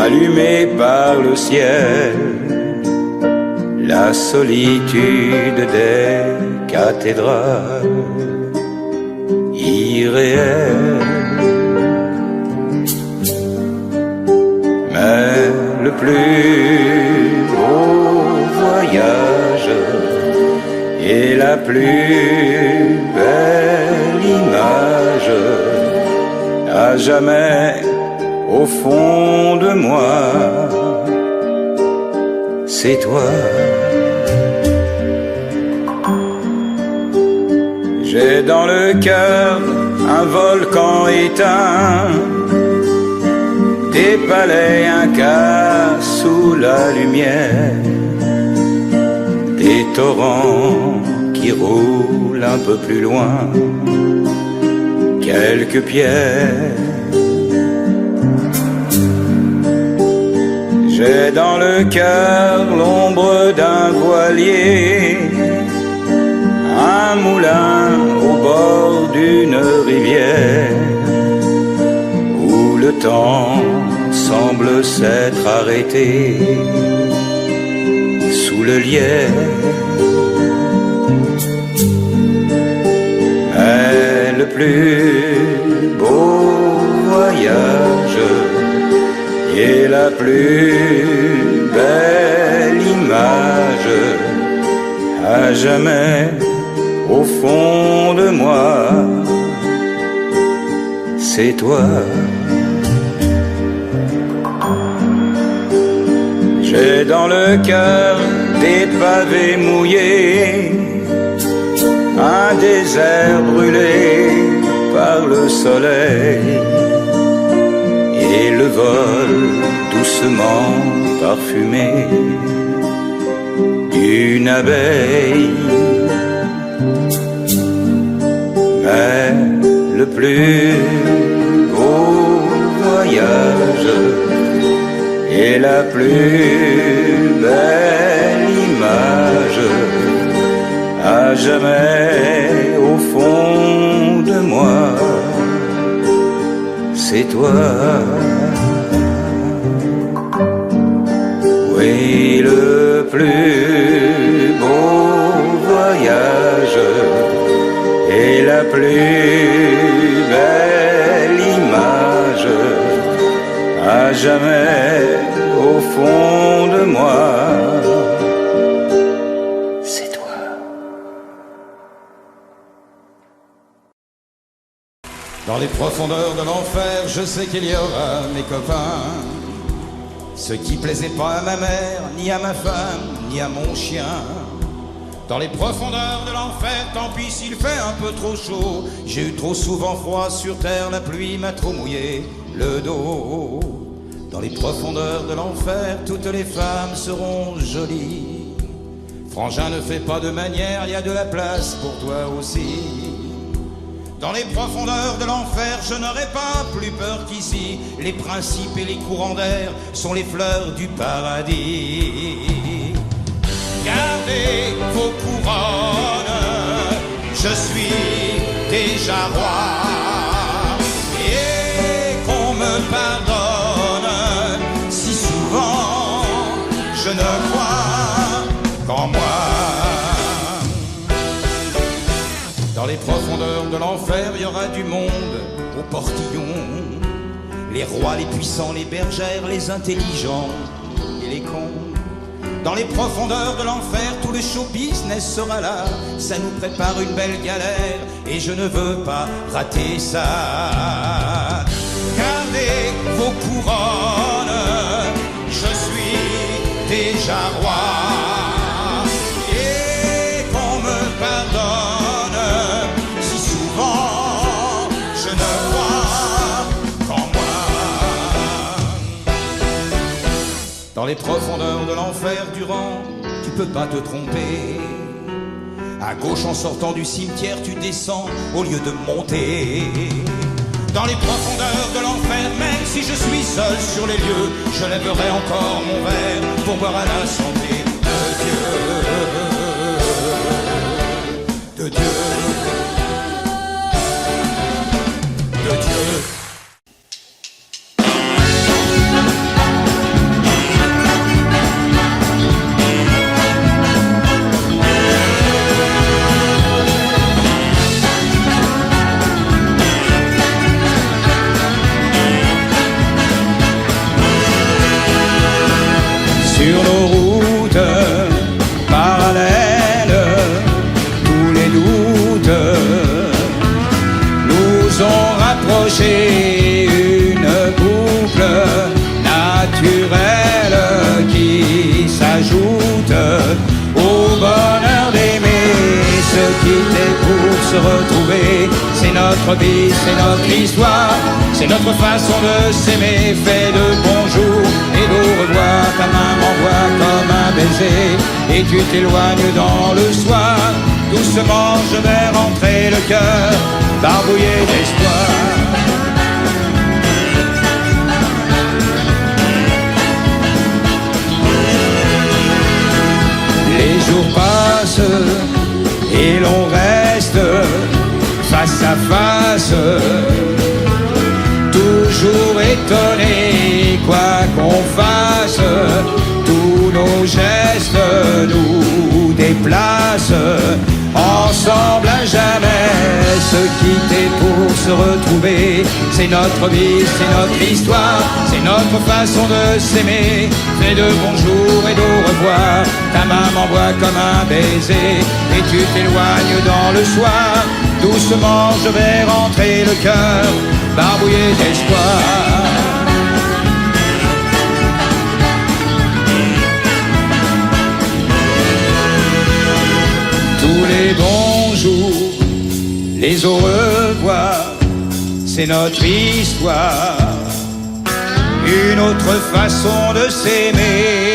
A: allumé par le ciel, la solitude des cathédrales irréelles. Mais le plus beau voyage et la plus belle image, à jamais au fond de moi, c'est toi. J'ai dans le cœur un volcan éteint, des palais incas sous la lumière, des torrents qui roulent un peu plus loin, quelques pierres. J'ai dans le cœur l'ombre d'un voilier, un moulin au bord d'une rivière où le temps semble s'être arrêté sous le lierre. Mais le plus beau voyage et la plus belle image à jamais au fond de moi, c'est toi. J'ai dans le cœur des pavés mouillés, un désert brûlé par le soleil et le vol doucement parfumé d'une abeille. Mais le plus beau voyage et la plus belle image à jamais au fond de moi, c'est toi. Oui, le plus beau voyage et la plus belle image à jamais au fond de moi, c'est toi. Dans les profondeurs de l'enfer, je sais qu'il y aura mes copains, ce qui plaisait pas à ma mère, ni à ma femme, ni à mon chien. Dans les profondeurs de l'enfer, tant pis s'il fait un peu trop chaud, j'ai eu trop souvent froid sur terre, la pluie m'a trop mouillé le dos. Dans les profondeurs de l'enfer, toutes les femmes seront jolies. Frangin, ne fais pas de manière, il y a de la place pour toi aussi. Dans les profondeurs de l'enfer, je n'aurai pas plus peur qu'ici. Les principes et les courants d'air sont les fleurs du paradis. Gardez vos couronnes, je suis déjà roi. Et qu'on me pardonne si souvent je ne crois qu'en moi. Dans les profondeurs de l'enfer, il y aura du monde au portillon. Les rois, les puissants, les bergères, les intelligents et les cons. Dans les profondeurs de l'enfer, tout le show business sera là. Ça nous prépare une belle galère et je ne veux pas rater ça. Gardez vos couronnes, je suis déjà roi. Et qu'on me pardonne si souvent je ne crois qu'en moi. Dans les profondeurs de l'enfer, Durand, tu peux pas te tromper. À gauche, en sortant du cimetière, tu descends au lieu de monter. Dans les profondeurs de l'enfer, même si je suis seul sur les lieux, je lèverai encore mon verre pour boire à la santé de Dieu. De Dieu. De Dieu. Sur nos routes parallèles, tous les doutes nous ont rapprochés. Une boucle naturelle qui s'ajoute au bonheur d'aimer. Se quitter pour se retrouver, c'est notre vie, c'est notre histoire, c'est notre façon de s'aimer. Fait de bonjour et d'au revoir, ta main m'envoie comme un baiser et tu t'éloignes dans le soir. Doucement je vais rentrer, le cœur barbouillé d'espoir. Les jours passent et l'on rêve ta face, toujours étonné, quoi qu'on fasse, tous nos gestes nous déplacent, ensemble à jamais, se quitter pour se retrouver, c'est notre vie, c'est notre histoire, c'est notre façon de s'aimer, fait de bonjour et d'au revoir, ta main m'envoie comme un baiser, et tu t'éloignes dans le soir, doucement je vais rentrer le cœur, barbouillé d'espoir. Tous les bonjours, les au revoir, c'est notre histoire, une autre façon de s'aimer.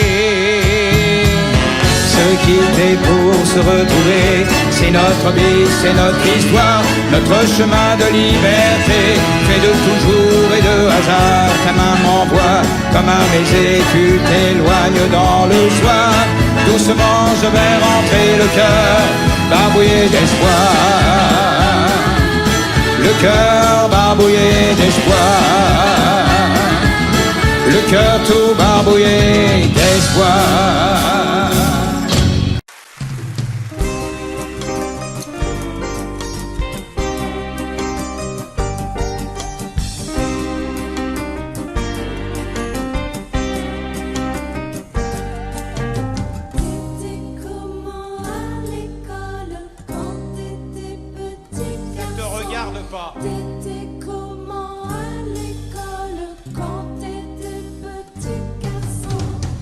A: Se quitter pour se retrouver, c'est notre vie, c'est notre histoire, notre chemin de liberté, fait de toujours et de hasard. Ta main m'envoie comme un baiser, tu t'éloignes dans le soir, doucement je vais rentrer le cœur, barbouillé d'espoir. Le cœur barbouillé d'espoir, le cœur tout barbouillé d'espoir.
D: T'étais comment à l'école quand t'étais petit garçon?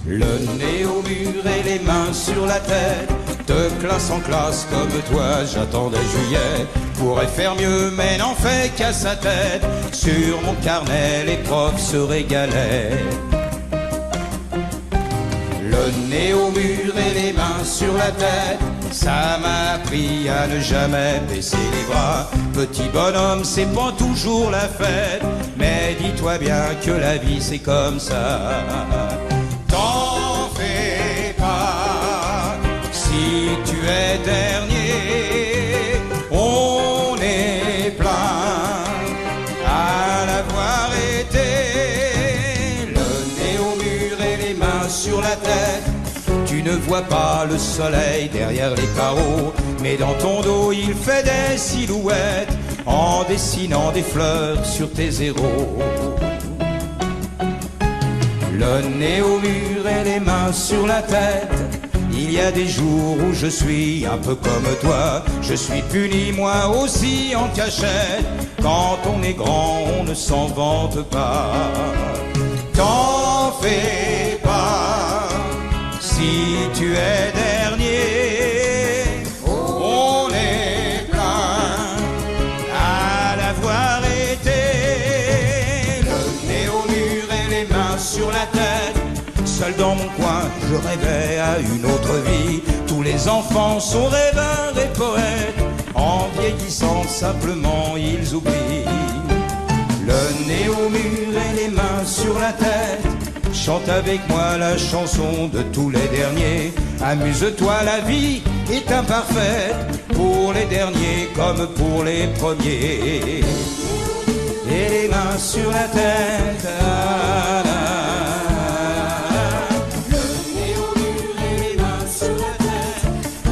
A: Le nez au mur et les mains sur la tête, de classe en classe comme toi j'attendais juillet. Pourrait faire mieux mais n'en fait qu'à sa tête, sur mon carnet les profs se régalaient. Le nez au mur et les mains sur la tête, ça m'a appris à ne jamais baisser les bras. Petit bonhomme, c'est pas toujours la fête, mais dis-toi bien que la vie c'est comme ça. T'en fais pas, si tu es dernier, on est plein à l'avoir été. Le nez au mur et les mains sur la tête, tu ne vois pas le soleil derrière les carreaux, mais dans ton dos il fait des silhouettes en dessinant des fleurs sur tes zéros. Le nez au mur et les mains sur la tête, il y a des jours où je suis un peu comme toi, je suis puni moi aussi en cachette. Quand on est grand on ne s'en vante pas. T'en fais pas, si tu es dernier, on est plein à l'avoir été. Le nez au mur et les mains sur la tête, seul dans mon coin je rêvais à une autre vie. Tous les enfants sont rêveurs et poètes, en vieillissant simplement ils oublient. Le nez au mur et les mains sur la tête, chante avec moi la chanson de tous les derniers. Amuse-toi, la vie est imparfaite, pour les derniers comme pour les premiers. Et les mains sur la tête, ah, ah. Le nez au mur et les mains sur la tête, ah,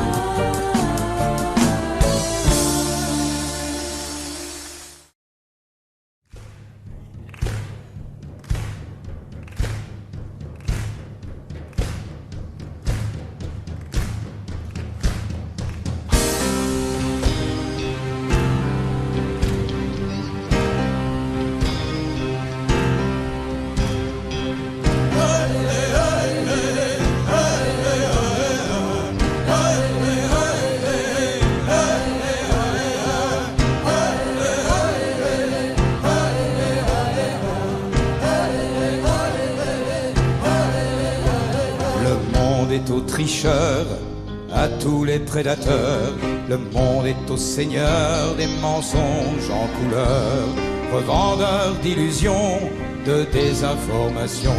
A: aux tricheurs, à tous les prédateurs. Le monde est au seigneur des mensonges en couleur, revendeurs d'illusions, de désinformation,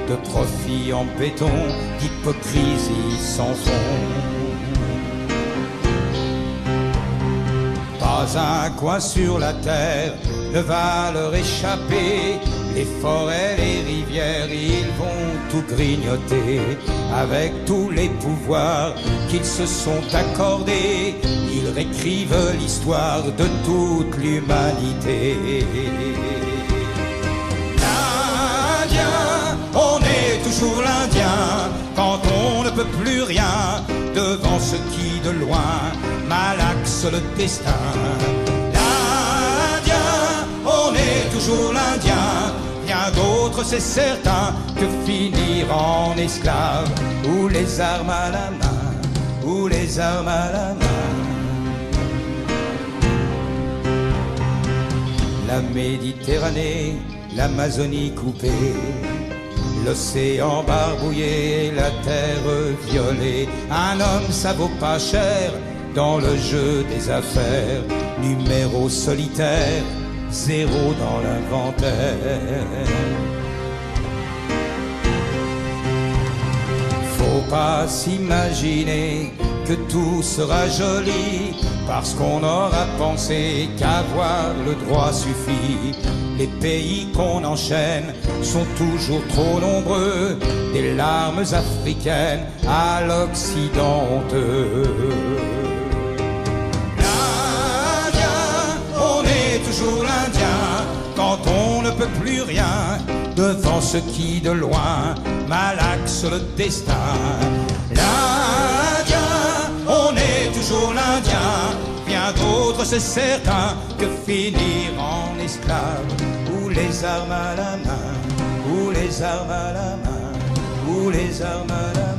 A: de profit en béton, d'hypocrisie sans fond. Pas un coin sur la terre ne va leur échapper. Les forêts, les rivières, ils vont tout grignoter. Avec tous les pouvoirs qu'ils se sont accordés, ils réécrivent l'histoire de toute l'humanité. L'Indien, on est toujours l'Indien quand on ne peut plus rien devant ceux qui de loin malaxent le destin. L'Indien, on est toujours l'Indien, rien d'autre c'est certain que finir en esclave, ou les armes à la main, ou les armes à la main. La Méditerranée, l'Amazonie coupée, l'océan barbouillé, la terre violée. Un homme ça vaut pas cher dans le jeu des affaires. Numéro solitaire, zéro dans l'inventaire. Faut pas s'imaginer que tout sera joli parce qu'on aura pensé qu'avoir le droit suffit. Les pays qu'on enchaîne sont toujours trop nombreux, des larmes africaines à l'Occident honteux. Toujours l'Indien quand on ne peut plus rien devant ceux qui de loin malaxent le destin. L'Indien, on est toujours l'Indien, rien d'autre c'est certain que finir en esclave, ou les armes à la main, ou les armes à la main, ou les armes à la main.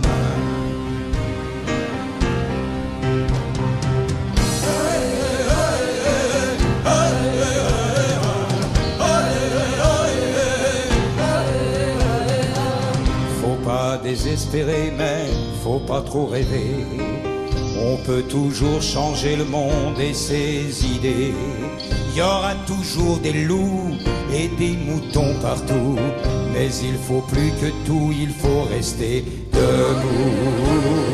A: Pas désespérer, mais faut pas trop rêver. On peut toujours changer le monde et ses idées. Il y aura toujours des loups et des moutons partout, mais il faut plus que tout, il faut rester debout.